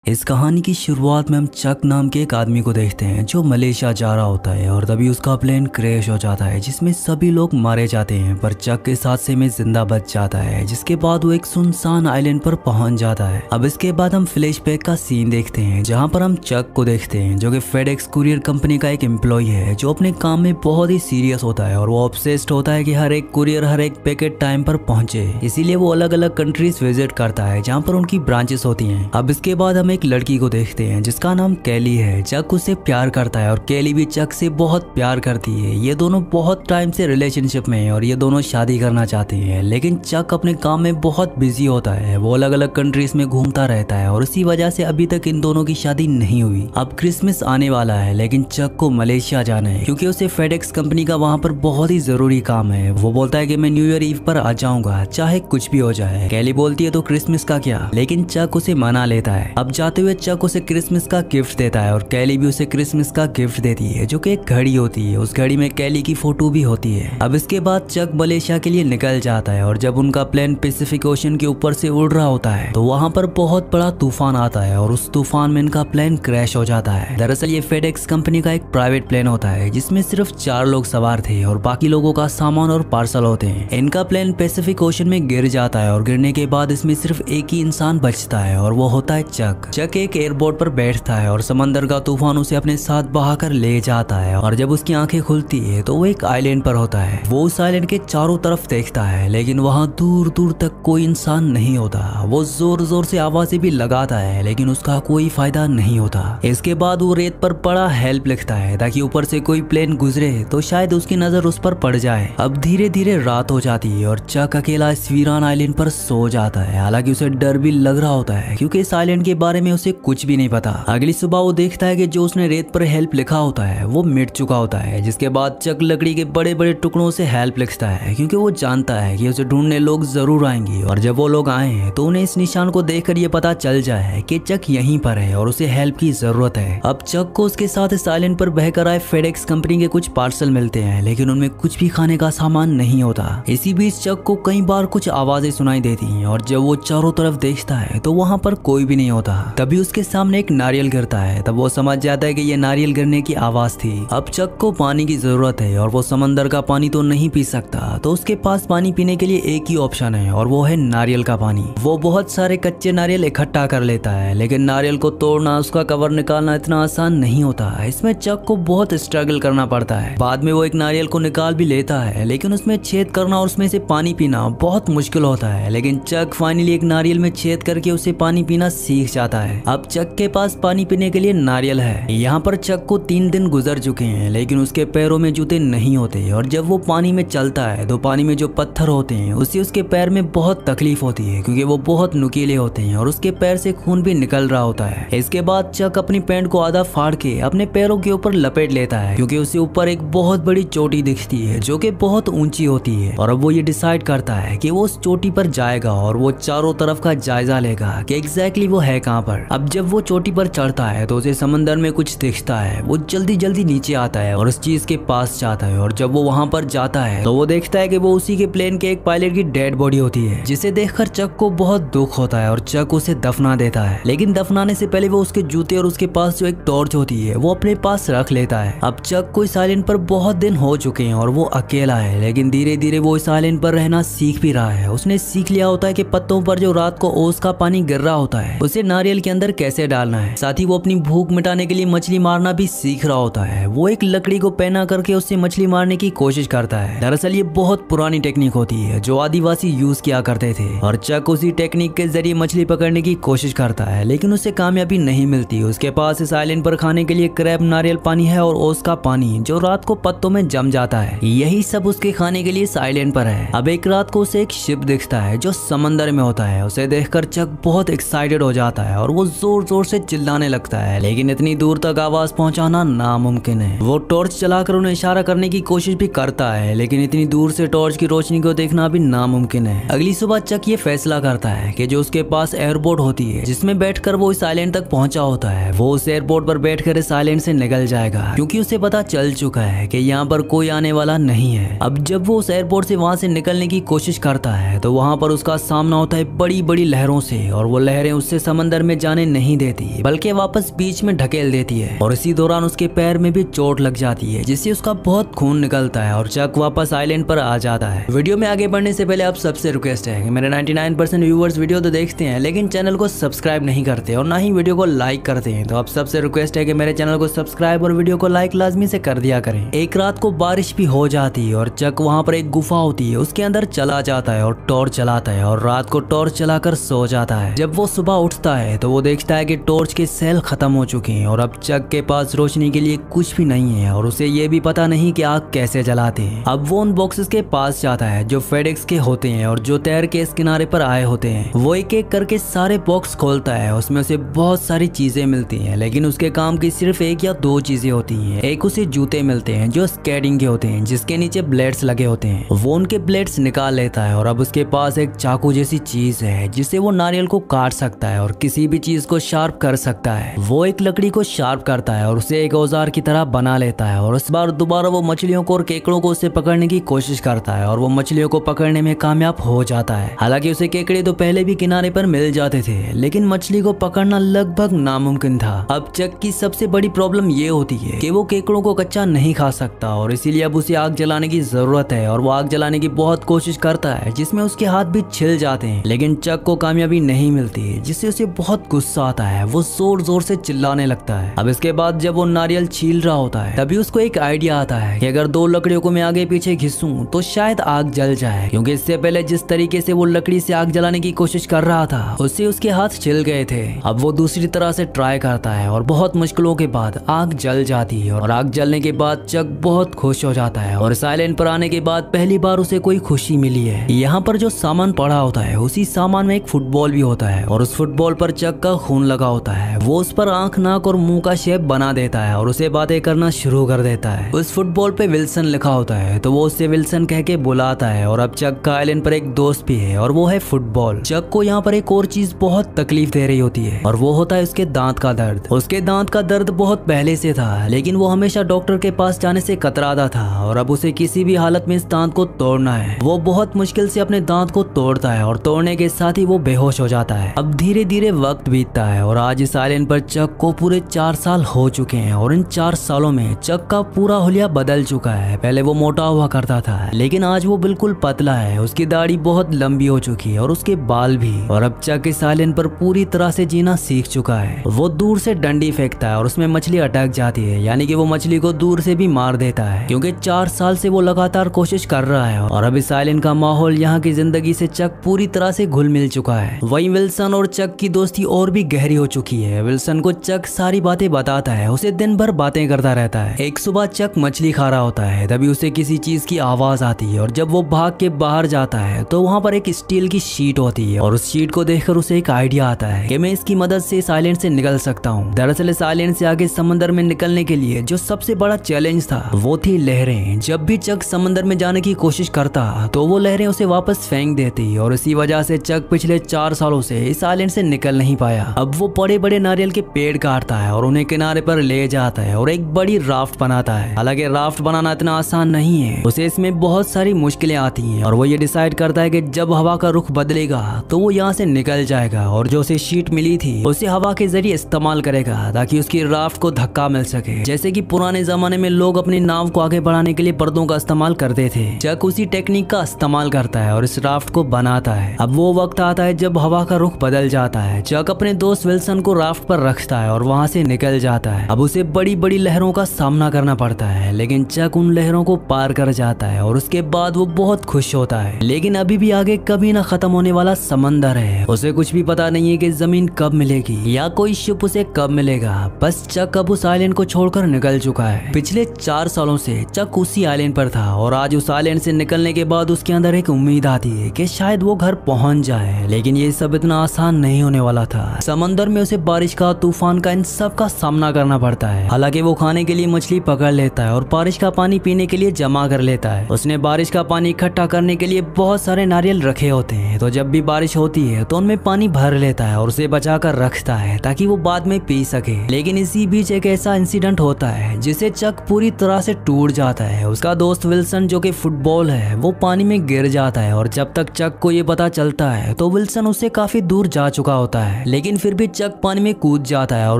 इस कहानी की शुरुआत में हम चक नाम के एक आदमी को देखते हैं जो मलेशिया जा रहा होता है और तभी उसका प्लेन क्रैश हो जाता है जिसमें सभी लोग मारे जाते हैं पर चक इस हादसे में जिंदा बच जाता है। जिसके बाद वो एक सुनसान आइलैंड पर पहुंच जाता है। अब इसके बाद हम फ्लैशबैक का सीन देखते हैं जहाँ पर हम चक को देखते हैं जो कि फेडेक्स कुरियर कंपनी का एक एम्प्लॉय है जो अपने काम में बहुत ही सीरियस होता है और वो ऑब्सेस्ड होता है कि हर एक कुरियर हर एक पैकेट टाइम पर पहुंचे। इसीलिए वो अलग अलग कंट्रीज विजिट करता है जहाँ पर उनकी ब्रांचेस होती हैं। अब इसके बाद हम एक लड़की को देखते हैं जिसका नाम कैली है। चक उससे प्यार करता है और कैली भी चक से बहुत प्यार करती है। ये दोनों बहुत टाइम से रिलेशनशिप में हैं और ये दोनों शादी करना चाहते हैं, लेकिन चक अपने काम में बहुत बिजी होता है। वो अलग अलग कंट्रीज में घूमता रहता है और इसी वजह से अभी तक इन दोनों की शादी नहीं हुई। अब क्रिसमस आने वाला है लेकिन चक को मलेशिया जाना है क्योंकि उसे फेडेक्स कंपनी का वहाँ पर बहुत ही जरूरी काम है। वो बोलता है कि मैं न्यू ईयर ईव पर आ जाऊंगा चाहे कुछ भी हो जाए। कैली बोलती है तो क्रिसमस का क्या, लेकिन चक उसे मना लेता है। अब जाते हुए चक उसे क्रिसमस का गिफ्ट देता है और कैली भी उसे क्रिसमस का गिफ्ट देती है जो कि एक घड़ी होती है। उस घड़ी में कैली की फोटो भी होती है। अब इसके बाद चक मलेशिया के लिए निकल जाता है और जब उनका प्लेन पैसिफिक ओशन के ऊपर से उड़ रहा होता है तो वहाँ पर बहुत बड़ा तूफान आता है और उस तूफान में इनका प्लेन क्रैश हो जाता है। दरअसल ये फेडेक्स कंपनी का एक प्राइवेट प्लेन होता है जिसमें सिर्फ 4 लोग सवार थे और बाकी लोगों का सामान और पार्सल होते हैं। इनका प्लेन पैसिफिक ओशन में गिर जाता है और गिरने के बाद इसमें सिर्फ एक ही इंसान बचता है और वो होता है चक। चक एक एयरपोर्ट पर बैठता है और समंदर का तूफान उसे अपने साथ बहाकर ले जाता है और जब उसकी आंखें खुलती है तो वो एक आइलैंड पर होता है। वो उस आइलैंड के चारों तरफ देखता है लेकिन वहाँ दूर दूर तक कोई इंसान नहीं होता। वो जोर जोर से आवाजें भी लगाता है लेकिन उसका कोई फायदा नहीं होता। इसके बाद वो रेत पर पड़ा हेल्प लिखता है ताकि ऊपर से कोई प्लेन गुजरे तो शायद उसकी नजर उस पर पड़ जाए। अब धीरे धीरे रात हो जाती है और चक अकेला इस वीरान आइलैंड पर सो जाता है। हालांकि उसे डर भी लग रहा होता है क्योंकि इस आइलैंड के बारे में उसे कुछ भी नहीं पता। अगली सुबह वो देखता है कि जो उसने रेत पर हेल्प लिखा होता है वो मिट चुका होता है। जिसके बाद चक लकड़ी के बड़े बड़े टुकड़ों से हेल्प लिखता है क्योंकि वो जानता है कि उसे ढूंढने लोग जरूर आएंगे और जब वो लोग आए हैं तो उन्हें इस निशान को देखकर ये पता चल जाए कि चक यहीं पर है और उसे हेल्प की जरूरत है। अब चक को उसके साथ इस आइलैंड पर बहकर आए फेडेक्स कंपनी के कुछ पार्सल मिलते हैं लेकिन उनमें कुछ भी खाने का सामान नहीं होता। इसी बीच चक को कई बार कुछ आवाजें सुनाई देती हैं और जब वो चारों तरफ देखता है तो वहाँ पर कोई भी नहीं होता। तभी उसके सामने एक नारियल गिरता है। तब वो समझ जाता है कि ये नारियल गिरने की आवाज थी। अब चक को पानी की जरूरत है और वो समंदर का पानी तो नहीं पी सकता तो उसके पास पानी पीने के लिए एक ही ऑप्शन है और वो है नारियल का पानी। वो बहुत सारे कच्चे नारियल इकट्ठा कर लेता है लेकिन नारियल को तोड़ना उसका कवर निकालना इतना आसान नहीं होता। इसमें चक को बहुत स्ट्रगल करना पड़ता है। बाद में वो एक नारियल को निकाल भी लेता है लेकिन उसमें छेद करना और उसमें से पानी पीना बहुत मुश्किल होता है। लेकिन चक फाइनली एक नारियल में छेद करके उसे पानी पीना सीख जाता है। अब चक के पास पानी पीने के लिए नारियल है। यहाँ पर चक को 3 दिन गुजर चुके हैं लेकिन उसके पैरों में जूते नहीं होते और जब वो पानी में चलता है तो पानी में जो पत्थर होते हैं उससे उसके पैर में बहुत तकलीफ होती है क्योंकि वो बहुत नुकीले होते हैं और उसके पैर से खून भी निकल रहा होता है। इसके बाद चक अपनी पैंट को आधा फाड़ के अपने पैरों के ऊपर लपेट लेता है क्योंकि उसे ऊपर एक बहुत बड़ी चोटी दिखती है जो कि बहुत ऊंची होती है और अब वो ये डिसाइड करता है कि वो उस चोटी पर जाएगा और वो चारों तरफ का जायजा लेगा कि एग्जैक्टली वो है कहाँ पर। अब जब वो चोटी पर चढ़ता है तो उसे समंदर में कुछ दिखता है। वो जल्दी जल्दी नीचे आता है और उस चीज के पास जाता है और जब वो वहां पर जाता है तो वो देखता है कि वो उसी के प्लेन के एक पायलट की डेड बॉडी होती है जिसे देखकर चक को बहुत दुख होता है और चक उसे दफना देता है। लेकिन दफनाने से पहले वो उसके जूते और उसके पास जो एक टॉर्च होती है वो अपने पास रख लेता है। अब चक को इस आइलैंड पर बहुत दिन हो चुके हैं और वो अकेला है लेकिन धीरे धीरे वो इस आइलैंड पर रहना सीख भी रहा है। उसने सीख लिया होता है कि पत्तों पर जो रात को ओस का पानी गिर रहा होता है उसे नारियल के अंदर कैसे डालना है। साथ ही वो अपनी भूख मिटाने के लिए मछली मारना भी सीख रहा होता है। वो एक लकड़ी को पहना करके उससे मछली मारने की कोशिश करता है। दरअसल ये बहुत पुरानी टेक्निक होती है जो आदिवासी यूज किया करते थे और चक उसी टेक्निक के जरिए मछली पकड़ने की कोशिश करता है लेकिन उसे कामयाबी नहीं मिलती। उसके पास इस आइलैंड पर खाने के लिए क्रैब नारियल पानी है और ओस का पानी जो रात को पत्तों में जम जाता है। यही सब उसके खाने के लिए इस आइलैंड पर है। अब एक रात को उसे एक शिप दिखता है जो समंदर में होता है। उसे देखकर चक बहुत एक्साइटेड हो जाता है और वो जोर जोर से चिल्लाने लगता है लेकिन इतनी दूर तक आवाज पहुंचाना नामुमकिन है। वो टॉर्च चलाकर उन्हें इशारा करने की कोशिश भी करता है लेकिन इतनी दूर से टॉर्च की रोशनी को देखना भी नामुमकिन है। अगली सुबह चक ये फैसला करता है कि जो उसके पास एयरपोर्ट होती है जिसमें बैठकर वो इस आइलैंड तक पहुंचा होता है वो उस एयरपोर्ट पर बैठकर इस आइलैंड से निकल जाएगा क्योंकि उसे पता चल चुका है कि यहाँ पर कोई आने वाला नहीं है। अब जब वो उस एयरपोर्ट से वहां से निकलने की कोशिश करता है तो वहां पर उसका सामना होता है बड़ी बड़ी लहरों से और वो लहरें उससे समंदर में जाने नहीं देती बल्कि वापस बीच में ढकेल देती है और इसी दौरान उसके पैर में भी चोट लग जाती है जिससे उसका बहुत खून निकलता है और चक वापस आइलैंड पर आ जाता है। वीडियो में आगे बढ़ने से पहले आप सबसे रिक्वेस्ट है कि मेरे 99% व्यूअर्स वीडियो तो देखते हैं लेकिन चैनल को सब्सक्राइब नहीं करते और ना ही वीडियो को लाइक करते हैं, तो आप सबसे रिक्वेस्ट है कि मेरे चैनल को सब्सक्राइब और वीडियो को लाइक लाजमी से कर दिया करें। एक रात को बारिश भी हो जाती है और चक वहाँ पर एक गुफा होती है उसके अंदर चला जाता है और टॉर्च चलाता है और रात को टॉर्च चलाकर सो जाता है। जब वो सुबह उठता है तो वो देखता है कि टॉर्च के सेल खत्म हो चुके हैं और अब चक के पास रोशनी के लिए कुछ भी नहीं है और उसे ये भी पता नहीं कि आग कैसे जलाते हैं। अब वो उन बॉक्सेस के पास जाता है जो फेडेक्स के होते हैं और जो तैर के इस किनारे पर आए होते हैं। वो एक एक करके सारे बॉक्स खोलता है, उसमें उसे बहुत सारी चीजें मिलती हैं लेकिन उसके काम की सिर्फ एक या दो चीजें होती हैं। एक उसे जूते मिलते हैं जो स्केटिंग के होते हैं जिसके नीचे ब्लेड्स लगे होते हैं। वो उनके ब्लेड्स निकाल लेता है और अब उसके पास एक चाकू जैसी चीज है जिससे वो नारियल को काट सकता है और किसी भी चीज को शार्प कर सकता है। वो एक लकड़ी को शार्प करता है और उसे एक औजार की तरह बना लेता है और इस बार दोबारा वो मछलियों को और केकड़ों को उसे पकड़ने की कोशिश करता है और वो मछलियों को पकड़ने में कामयाब हो जाता है। हालांकि उसे केकड़े तो पहले भी किनारे पर मिल जाते थे लेकिन मछली को पकड़ना लगभग नामुमकिन था। अब चक की सबसे बड़ी प्रॉब्लम ये होती है कि वो केकड़ों को कच्चा नहीं खा सकता और इसीलिए अब उसे आग जलाने की जरूरत है और वो आग जलाने की बहुत कोशिश करता है जिसमें उसके हाथ भी छिल जाते हैं लेकिन चक को कामयाबी नहीं मिलती जिससे उसे बहुत गुस्सा आता है। वो जोर जोर से चिल्लाने लगता है। अब इसके बाद जब वो नारियल छील रहा होता है तभी उसको एक आइडिया आता है कि अगर दो लकड़ियों को मैं आगे पीछे घिसूं तो शायद आग जल जाए, क्योंकि इससे पहले जिस तरीके से वो लकड़ी से आग जलाने की कोशिश कर रहा था उससे उसके हाथ छिल गए थे। अब वो दूसरी तरह से ट्राई करता है और बहुत मुश्किलों के बाद आग जल जाती है और आग जलने के बाद चक बहुत खुश हो जाता है और इस आइलैंड पर आने के बाद पहली बार उसे कोई खुशी मिली है। यहाँ पर जो सामान पड़ा होता है उसी सामान में एक फुटबॉल भी होता है और उस फुटबॉल पर चक का खून लगा होता है। वो उस पर आंख, नाक और मुंह का शेप बना देता है और उसे बातें करना शुरू कर देता है। उस फुटबॉल पे विल्सन लिखा होता है तो वो उससे विल्सन कह के बुलाता है और अब चक का आइलैंड पर एक दोस्त भी है और वो है फुटबॉल। चक को यहाँ पर एक और चीज बहुत तकलीफ दे रही होती है और वो होता है उसके दांत का दर्द। उसके दांत का दर्द बहुत पहले से था लेकिन वो हमेशा डॉक्टर के पास जाने से कतराता था और अब उसे किसी भी हालत में इस दांत को तोड़ना है। वो बहुत मुश्किल से अपने दांत को तोड़ता है और तोड़ने के साथ ही वो बेहोश हो जाता है। अब धीरे धीरे वक्त बीतता है और आज इस आइलैंड पर चक को पूरे 4 साल हो चुके हैं और इन 4 सालों में चक का पूरा हुलिया बदल चुका है। पहले वो मोटा हुआ करता था लेकिन आज वो बिल्कुल पतला है। उसकी दाढ़ी बहुत लंबी हो चुकी है और उसके बाल भी। और अब चक इस आइलैंड पर पूरी तरह से जीना सीख चुका है। वो दूर से डंडी फेंकता है और उसमें मछली अटक जाती है, यानी कि वो मछली को दूर से भी मार देता है क्योंकि 4 साल से वो लगातार कोशिश कर रहा है। और अब इस आइलैंड का माहौल, यहाँ की जिंदगी से चक पूरी तरह से घुल मिल चुका है। वहीं विल्सन और चक की दोस्ती और भी गहरी हो चुकी है। विल्सन को चक सारी बातें बताता है, उसे दिन भर बातें करता रहता है। एक सुबह चक मछली खा रहा होता है, तभी उसे किसी चीज की आवाज आती है और जब वो भाग के बाहर जाता है तो वहाँ पर एक स्टील की शीट होती है और उस शीट को देखकर उसे एक आइडिया आता है कि मैं इसकी मदद से इस आइलैंड से निकल सकता हूँ। दरअसल इस आइलैंड से आगे समंदर में निकलने के लिए जो सबसे बड़ा चैलेंज था वो थी लहरें। जब भी चक समंदर में जाने की कोशिश करता तो वो लहरें उसे वापस फेंक देती और इसी वजह से चक पिछले 4 सालों से इस आइलैंड से निकल नहीं पाया। अब वो बड़े बड़े नारियल के पेड़ काटता है और उन्हें किनारे पर ले जाता है और एक बड़ी राफ्ट बनाता है। हालांकि राफ्ट बनाना इतना आसान नहीं है, उसे इसमें बहुत सारी मुश्किलें आती हैं और वो ये डिसाइड करता है कि जब हवा का रुख बदलेगा तो वो यहाँ से निकल जाएगा और जो उसे शीट मिली थी उसे हवा के जरिए इस्तेमाल करेगा ताकि उसकी राफ्ट को धक्का मिल सके, जैसे कि पुराने जमाने में लोग अपनी नाव को आगे बढ़ाने के लिए पर्दों का इस्तेमाल करते थे। चक उसी टेक्निक का इस्तेमाल करता है और इस राफ्ट को बनाता है। अब वो वक्त आता है जब हवा का रुख बदल जाता है। चक अपने दोस्त विल्सन को राफ्ट पर रखता है और वहाँ से निकल जाता है। अब उसे बड़ी बड़ी लहरों का सामना करना पड़ता है लेकिन चक उन लहरों को पार कर जाता है और उसके बाद वो बहुत खुश होता है। लेकिन अभी भी आगे कभी ना खत्म होने वाला समंदर है। उसे कुछ भी पता नहीं है कि जमीन कब मिलेगी या कोई शिप उसे कब मिलेगा। बस चक अब उस आइलैंड को छोड़कर निकल चुका है। पिछले 4 सालों से चक उसी आइलैंड पर था और आज उस आइलैंड से निकलने के बाद उसके अंदर एक उम्मीद आती है कि शायद वो घर पहुंच जाए, लेकिन ये सब इतना आसान नहीं होने वाला था। समंदर में उसे बारिश का, तूफान का, इन सब का सामना करना पड़ता है। हालांकि वो खाने के लिए मछली पकड़ लेता है और बारिश का पानी पीने के लिए जमा कर लेता है। उसने बारिश का पानी इकट्ठा करने के लिए बहुत सारे नारियल रखे होते हैं, तो जब भी बारिश होती है तो उनमें पानी भर लेता है और उसे बचा कर रखता है ताकि वो बाद में पी सके। लेकिन इसी बीच एक ऐसा इंसिडेंट होता है जिसे चक पूरी तरह से टूट जाता है। उसका दोस्त विल्सन जो कि फुटबॉल है वो पानी में गिर जाता है और जब तक चक को ये पता चलता है तो विल्सन उससे काफी दूर जा चुका होता है। है, लेकिन फिर भी चक पानी में कूद जाता है और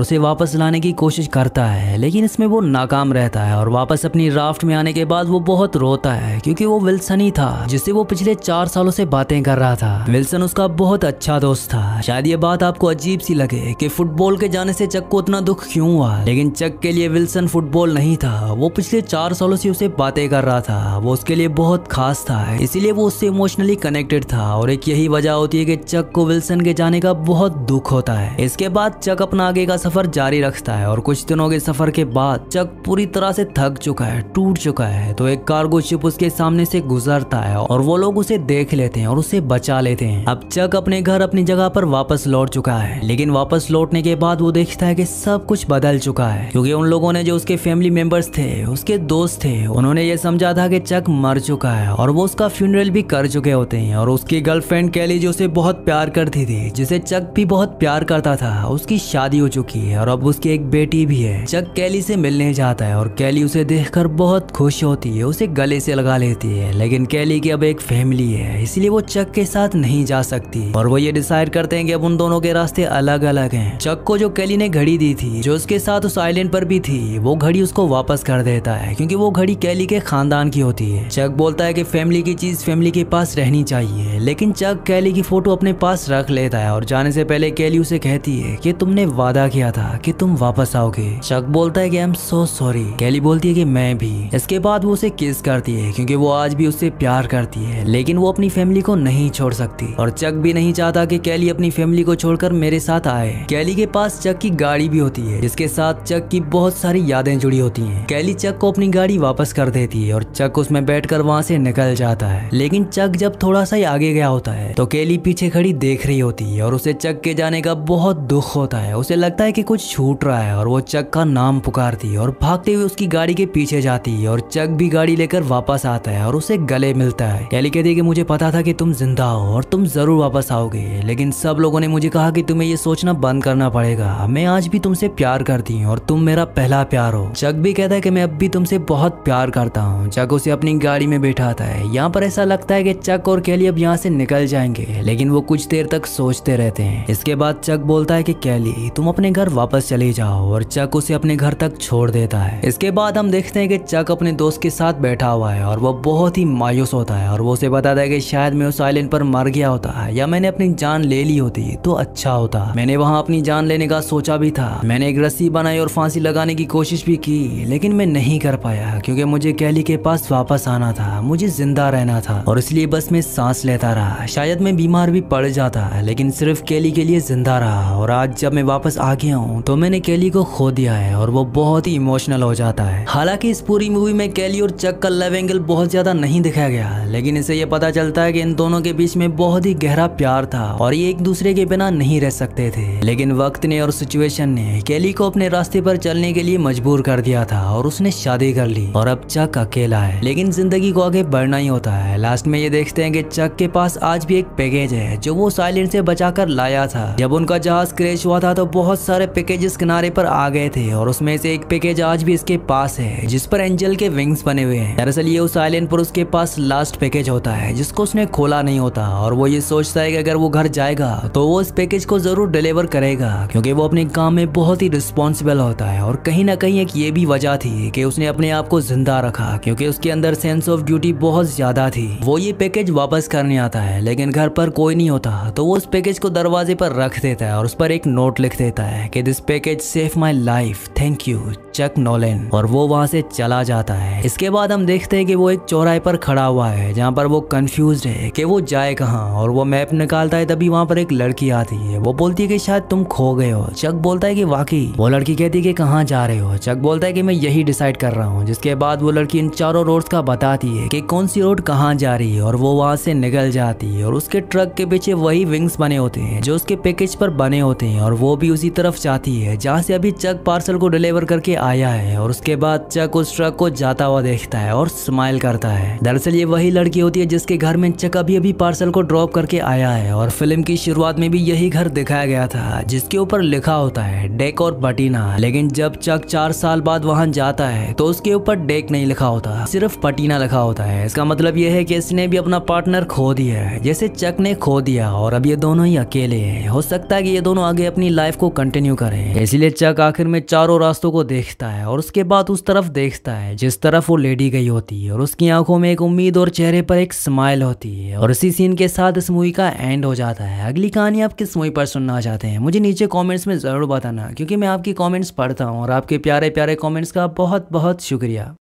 उसे वापस लाने की कोशिश करता है, लेकिन इसमें वो नाकाम रहता है और वापस अपनी राफ्ट में आने के बाद वो बहुत रोता है क्योंकि वो विल्सन ही था जिससे वो पिछले 4 सालों से बातें कर रहा था। विल्सन उसका बहुत अच्छा दोस्त था। शायद ये बात आपको अजीब सी लगे कि फुटबॉल के जाने से चक को उतना दुख क्यों हुआ, लेकिन चक के लिए विल्सन फुटबॉल नहीं था। वो पिछले 4 सालों से उसे बातें कर रहा था, वो उसके लिए बहुत खास था, इसीलिए वो उससे इमोशनली कनेक्टेड था और एक यही वजह होती है कि चक को विल्सन के जाने का बहुत दुख होता है। इसके बाद चक अपना आगे का सफर जारी रखता है और कुछ दिनों के सफर के बाद चक पूरी तरह से थक चुका है, टूट चुका है, तो एक कार्गो शिप उसके सामने से गुजरता है और वो लोग उसे देख लेते हैं और उसे बचा लेते हैं। अब चक अपने घर अपनी जगह पर वापस लौट चुका है, लेकिन वापस लौटने के बाद वो देखता है कि सब कुछ बदल चुका है क्योंकि उन लोगों ने जो उसके फैमिली मेंबर्स थे, उसके दोस्त थे, उन्होंने ये समझा था कि चक मर चुका है और वो उसका फ्यूनरल भी कर चुके होते हैं और उसकी गर्लफ्रेंड कैली जो उसे बहुत प्यार करती थी, जिसे चक भी बहुत प्यार करता था, उसकी शादी हो चुकी है और अब उसकी एक बेटी भी है। चक कैली से मिलने जाता है और कैली उसे देखकर बहुत खुश होती है, उसे गले से लगा लेती है, लेकिन कैली की अब एक फैमिली है, इसलिए वो चक के साथ नहीं जा सकती और वो ये डिसाइड करते हैं कि अब उन दोनों के रास्ते अलग अलग हैं। चक को जो कैली ने घड़ी दी थी, जो उसके साथ उस आइलैंड पर भी थी, वो घड़ी उसको वापस कर देता है क्योंकि वो घड़ी कैली के खानदान की होती है। चक बोलता है कि फैमिली की चीज फैमिली के पास रहनी चाहिए, लेकिन चक कैली की फोटो अपने पास रख लेता है और जाने से पहले कैली उसे कहती है कि तुमने वादा किया था कि तुम वापस आओगे। चक बोलता है कि आई एम सो सॉरी। कैली बोलती है कि मैं भी। इसके बाद वो उसे किस करती है क्योंकि वो आज भी उससे प्यार करती है, लेकिन वो अपनी फैमिली को नहीं छोड़ सकती और चक भी नहीं चाहता कि कैली अपनी फैमिली को छोड़कर मेरे साथ आए। कैली के पास चक की गाड़ी भी होती है जिसके साथ चक की बहुत सारी यादें जुड़ी होती हैं। कैली चक को अपनी गाड़ी वापस कर देती है और चक उसमें बैठकर वहां से निकल जाता है, लेकिन चक जब थोड़ा सा ही आगे गया होता है तो कैली पीछे खड़ी देख रही होती है और उसे चक के जाने का बहुत दुख होता है। उसे लगता है कि कुछ छूट रहा है और वो चक का नाम पुकारती है और भागते हुए उसकी गाड़ी के पीछे जाती है और चक भी गाड़ी लेकर वापस आता है और उसे गले मिलता है। कैली कहती है कि मुझे पता था कि तुम जिंदा हो और तुम जरूर वापस आओगे, लेकिन सब लोगों ने मुझे कहा कि तुम्हें ये सोचना बंद करना पड़ेगा। मैं आज भी तुमसे प्यार करती हूँ और तुम मेरा पहला प्यार हो। चक भी कहता है कि मैं अब भी तुमसे बहुत प्यार करता हूँ। चक उसे अपनी गाड़ी में बैठाता है। यहाँ पर ऐसा लगता है कि चक और कैली अब यहाँ से निकल जाएंगे, लेकिन वो कुछ देर तक सोचते रहते हैं। इसके बाद चक बोलता है कि कैली तुम अपने घर वापस चले जाओ और चक उसे अपने घर तक छोड़ देता है। इसके बाद हम देखते हैं कि चक अपने दोस्त के साथ बैठा हुआ है और वो बहुत ही मायूस होता है और वो उसे बताता है कि शायद मैं उस आइलैंड पर मर गया होता या मैंने अपनी जान ले ली होती तो अच्छा होता। मैंने वहाँ अपनी जान लेने का सोचा भी था, मैंने एक रस्सी बनाई और फांसी लगाने की कोशिश भी की, लेकिन मैं नहीं कर पाया क्योंकि मुझे कैली के पास वापस आना था, मुझे जिंदा रहना था और इसलिए बस मैं सांस लेता रहा। शायद मैं बीमार भी पड़ जाता, लेकिन सिर्फ कैली के लिए जिंदा रहा और आज जब मैं वापस आ गया हूँ तो मैंने कैली को खो दिया है और वो बहुत ही इमोशनल हो जाता है। हालांकि इस पूरी मूवी में कैली और चक का लव एंगल बहुत ज्यादा नहीं दिखाया गया, लेकिन इससे ये पता चलता है कि इन दोनों के बीच में बहुत ही गहरा प्यार था और ये एक दूसरे के बिना नहीं रह सकते थे। लेकिन वक्त ने और सिचुएशन ने कैली को अपने रास्ते पर चलने के लिए मजबूर कर दिया था और उसने शादी कर ली और अब चक अकेला है, लेकिन जिंदगी को आगे बढ़ना ही होता है। लास्ट में ये देखते हैं कि चक के पास आज भी एक पैकेज है जो वो साइलेंट से बचाकर लाया था। जब उनका जहाज क्रैश हुआ था तो बहुत सारे पैकेजेस किनारे पर आ गए थे और उसमें से एक पैकेज आज भी इसके पास है जिस पर एंजल के विंग्स बने हुए हैं। दरअसल ये उस आइलैंड पर उसके पास लास्ट पैकेज होता है जिसको उसने खोला नहीं होता और वो ये सोचता है कि अगर वो घर जाएगा तो वो इस पैकेज को जरूर डिलीवर करेगा क्योंकि वो अपने काम में बहुत ही रिस्पॉन्सिबल होता है और कहीं ना कहीं एक ये भी वजह थी कि उसने अपने आप को जिंदा रखा क्योंकि उसके अंदर सेंस ऑफ ड्यूटी बहुत ज्यादा थी। वो ये पैकेज वापस करने आता है, लेकिन घर पर कोई नहीं होता तो वो उस पैकेज को दरवाजे पर रख देता है और उस पर एक नोट लिख देता है कि this package save my life, thank you Chuck Nolan, और वो वहां से चला जाता है। इसके बाद हम देखते हैं कि वो एक चौराहे पर खड़ा हुआ है जहाँ पर वो कंफ्यूज है कि वो जाए कहाँ और वो मैप निकालता है। तभी वहाँ पर एक लड़की आती है, वो बोलती है कि शायद तुम खो गए हो। चक बोलता है कि वाकई। वो लड़की कहती है कि कहाँ जा रहे हो। चक बोलता है कि मैं यही डिसाइड कर रहा हूँ। जिसके बाद वो लड़की इन चारों रोड्स का बताती है कि कौन सी रोड कहाँ जा रही है और वो वहाँ से निकल जाती है और उसके ट्रक के पीछे वही विंग्स बने होते हैं जो उसके पैकेज पर बने होते हैं और वो भी उसी तरफ जाती है जहाँ से अभी चक पार्सल को डिलीवर करके आया है। और उसके बाद चक उस ट्रक को जाता हुआ देखता है और स्माइल करता है। दरअसल ये वही लड़की होती है जिसके घर में चक अभी पार्सल को ड्रॉप करके आया है और फिल्म की शुरुआत में भी यही घर दिखाया गया था जिसके ऊपर लिखा होता है डेक और पटीना। लेकिन जब चक 4 साल बाद वहां जाता है तो उसके ऊपर डेक नहीं लिखा होता, सिर्फ पटीना लिखा होता है। इसका मतलब यह है कि इसने भी अपना पार्टनर खो दिया है जैसे चक ने खो दिया और अब ये दोनों ही अकेले हैं हो सकता है कि ये दोनों आगे अपनी लाइफ को कंटिन्यू करें। इसलिए चक आखिर में चारों रास्तों को देखता है और उसके बाद उस तरफ देखता है जिस तरफ वो लेडी गई होती है और उसकी आंखों में एक उम्मीद और चेहरे पर एक स्माइल होती है। और इसी सीन के साथ इस मूवी का एंड हो जाता है। अगली कहानी आप किस मूवी पर सुनना चाहते हैं मुझे नीचे कमेंट्स में ज़रूर बताना, क्योंकि मैं आपकी कमेंट्स पढ़ता हूँ और आपके प्यारे प्यारे कमेंट्स का बहुत बहुत शुक्रिया।